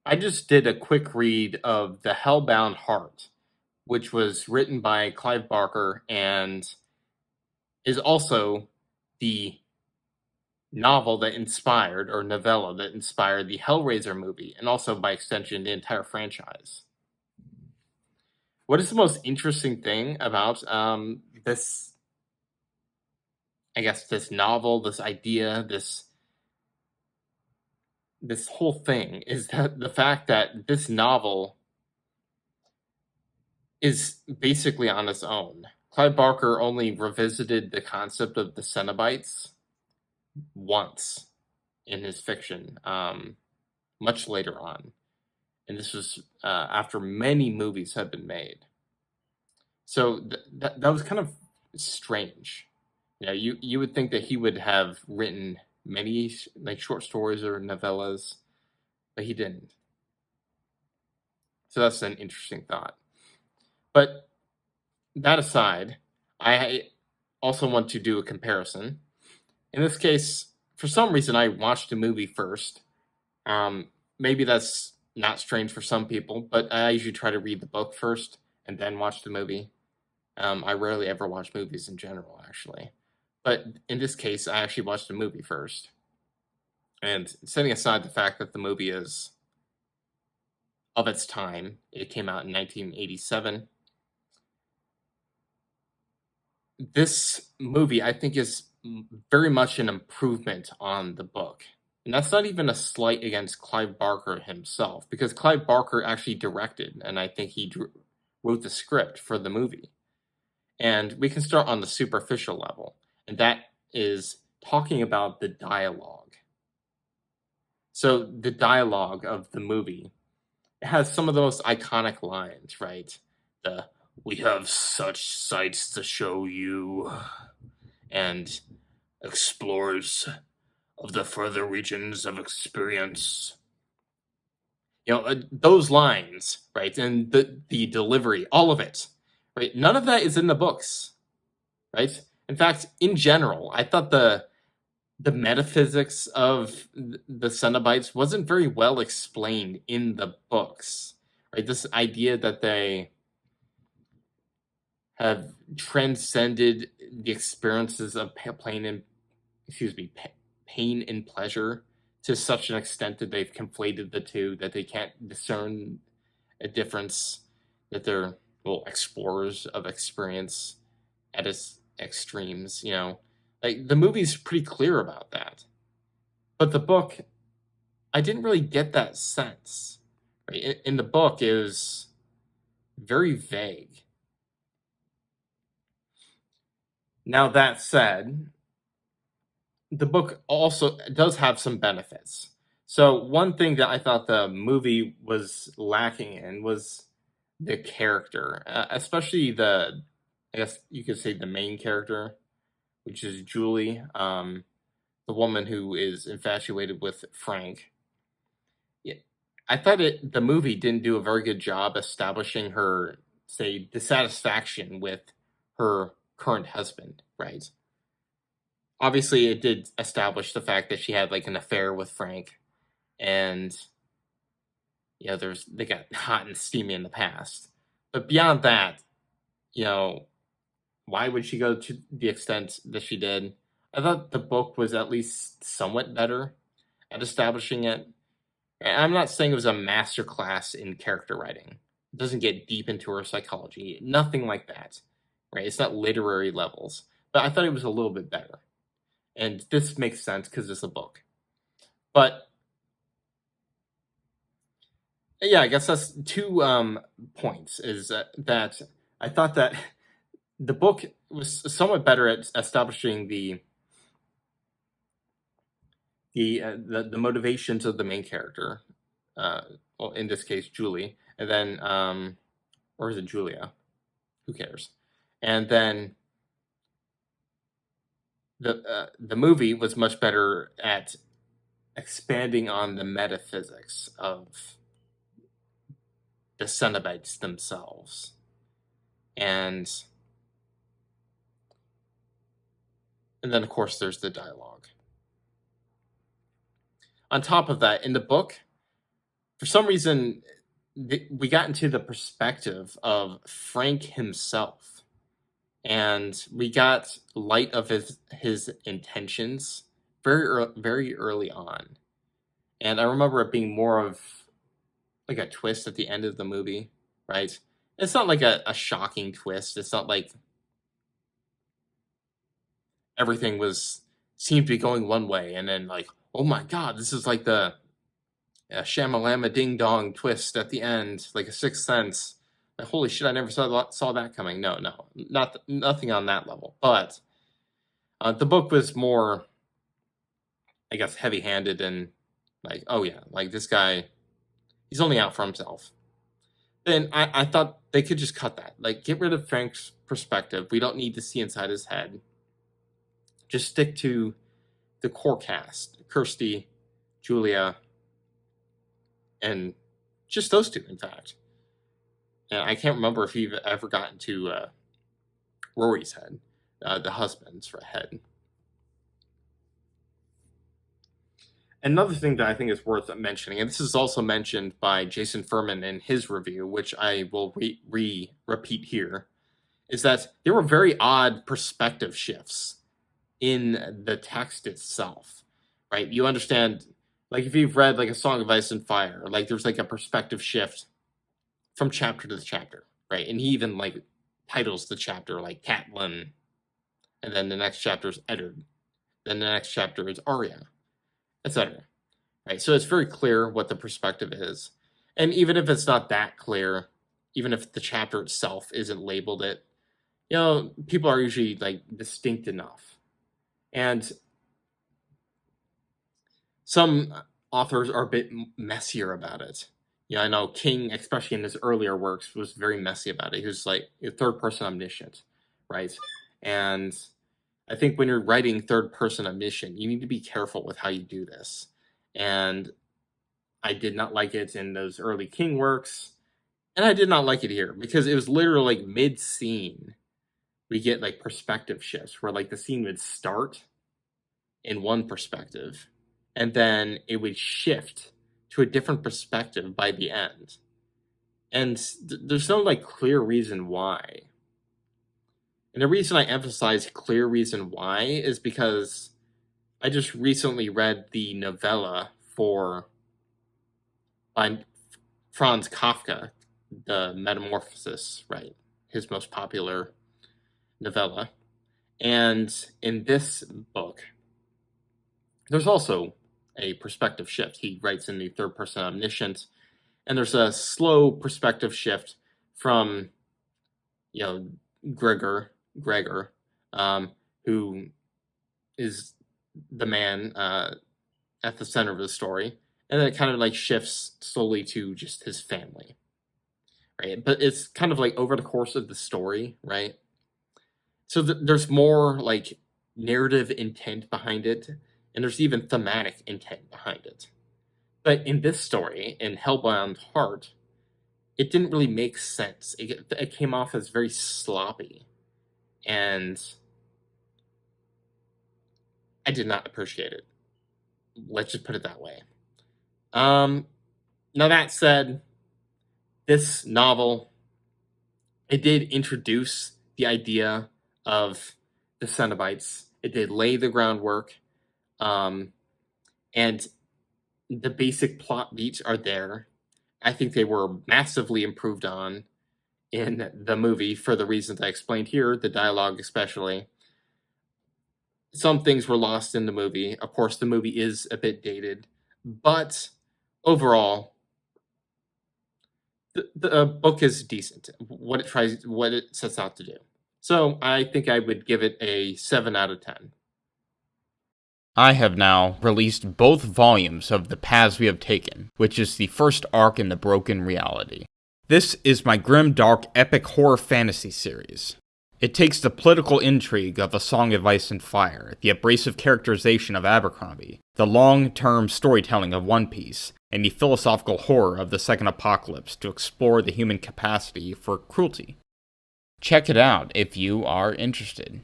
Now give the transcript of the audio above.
I just did a quick read of The Hellbound Heart, which was written by Clive Barker and is also the novel that inspired, or novella that inspired, the Hellraiser movie, and also by extension the entire franchise. What is the most interesting thing about this? I guess this novel, this idea, this whole thing is that the fact that this novel is basically on its own. Clive Barker only revisited the concept of the Cenobites once in his fiction, much later on, and this was after many movies had been made. So that was kind of strange. You would think that he would have written many like short stories or novellas, but he didn't. So that's an interesting thought. But that aside, I also want to do a comparison. In this case, for some reason, I watched the movie first. Maybe that's not strange for some people, but I usually try to read the book first and then watch the movie. I rarely ever watch movies in general, actually. But in this case, I actually watched the movie first. And setting aside the fact that the movie is of its time, it came out in 1987. This movie, I think, is very much an improvement on the book. And that's not even a slight against Clive Barker himself, because Clive Barker actually directed, and I think he wrote the script for the movie. And we can start on the superficial level, and that is talking about the dialogue. So the dialogue of the movie, it has some of the most iconic lines, right? We have such sights to show you, and explorers of the further regions of experience. Those lines, right? And the delivery, all of it, right? None of that is in the books, right? In fact, in general, I thought the metaphysics of the Cenobites wasn't very well explained in the books, right? This idea that they have transcended the experiences of pain and pleasure to such an extent that they've conflated the two, that they can't discern a difference, that they're explorers of experience at its extremes. Like the movie's pretty clear about that, but the book, I didn't really get that sense. Right? In the book, it was very vague. Now, that said, the book also does have some benefits. So one thing that I thought the movie was lacking in was the character, especially I guess you could say the main character, which is Julie, the woman who is infatuated with Frank. Yeah, I thought the movie didn't do a very good job establishing her, say, dissatisfaction with her current husband, right? Obviously, it did establish the fact that she had like an affair with Frank, and they got hot and steamy in the past. But beyond that, you know, why would she go to the extent that she did? I thought the book was at least somewhat better at establishing it. And I'm not saying it was a masterclass in character writing. It doesn't get deep into her psychology. Nothing like that. Right? It's not literary levels. But I thought it was a little bit better. And this makes sense because it's a book. But yeah, I guess that's two points. Is that I thought that the book was somewhat better at establishing the motivations of the main character. Well, in this case, Julie, and then or is it Julia? Who cares? And then the movie was much better at expanding on the metaphysics of the Cenobites themselves, and then of course there's the dialogue. On top of that, in the book, For some reason, we got into the perspective of Frank himself, and we got light of his intentions very early on. And I remember it being more of like a twist at the end of the movie, right? It's not like a shocking twist. It's not like everything was seemed to be going one way, and then like, oh my god, this is like the shamalama ding dong twist at the end, like a Sixth Sense. Like, holy shit, I never saw that coming. No, nothing on that level. But the book was more, I guess, heavy-handed and like, oh yeah, like this guy, he's only out for himself. Then I thought they could just cut that. Like, get rid of Frank's perspective. We don't need to see inside his head. Just stick to the core cast: Kirsty, Julia, and just those two, in fact. And I can't remember if you've ever gotten to Rory's head, the husband's head. Another thing that I think is worth mentioning, and this is also mentioned by Jason Furman in his review, which I will repeat here, is that there were very odd perspective shifts in the text itself, right? You understand, like if you've read like A Song of Ice and Fire, like there's like a perspective shift from chapter to chapter, right? And he even like titles the chapter like Catelyn, and then the next chapter is Eddard, then the next chapter is Arya, etc. Right? So it's very clear what the perspective is. And even if it's not that clear, even if the chapter itself isn't labeled it, you know, people are usually like distinct enough. And some authors are a bit messier about it. You know, I know King, especially in his earlier works, was very messy about it. He was like a third-person omniscient, right? And I think when you're writing third-person omniscient, you need to be careful with how you do this. And I did not like it in those early King works, and I did not like it here, because it was literally like mid-scene, we get like perspective shifts, where like the scene would start in one perspective, and then it would shift to a different perspective by the end. And there's no like clear reason why. And the reason I emphasize clear reason why is because I just recently read the novella by Franz Kafka, the Metamorphosis, right? His most popular novella. And in this book, there's also a perspective shift. He writes in the third-person omniscient, and there's a slow perspective shift from, you know, Gregor, who is the man at the center of the story, and then it kind of like shifts slowly to just his family, right? But it's kind of like over the course of the story, right? So there's more like narrative intent behind it, and there's even thematic intent behind it. But in this story, in Hellbound Heart, it didn't really make sense. It came off as very sloppy, and I did not appreciate it. Let's just put it that way. Now that said, this novel, it did introduce the idea of the Cenobites. It did lay the groundwork, and the basic plot beats are there. I think they were massively improved on in the movie for the reasons I explained here, the dialogue especially. Some things were lost in the movie. Of course, the movie is a bit dated, but overall, the book is decent. What it sets out to do. So I think I would give it a 7 out of 10. I have now released both volumes of The Paths We Have Taken, which is the first arc in the Broken Reality. This is my grim, dark, epic horror fantasy series. It takes the political intrigue of A Song of Ice and Fire, the abrasive characterization of Abercrombie, the long-term storytelling of One Piece, and the philosophical horror of the Second Apocalypse to explore the human capacity for cruelty. Check it out if you are interested.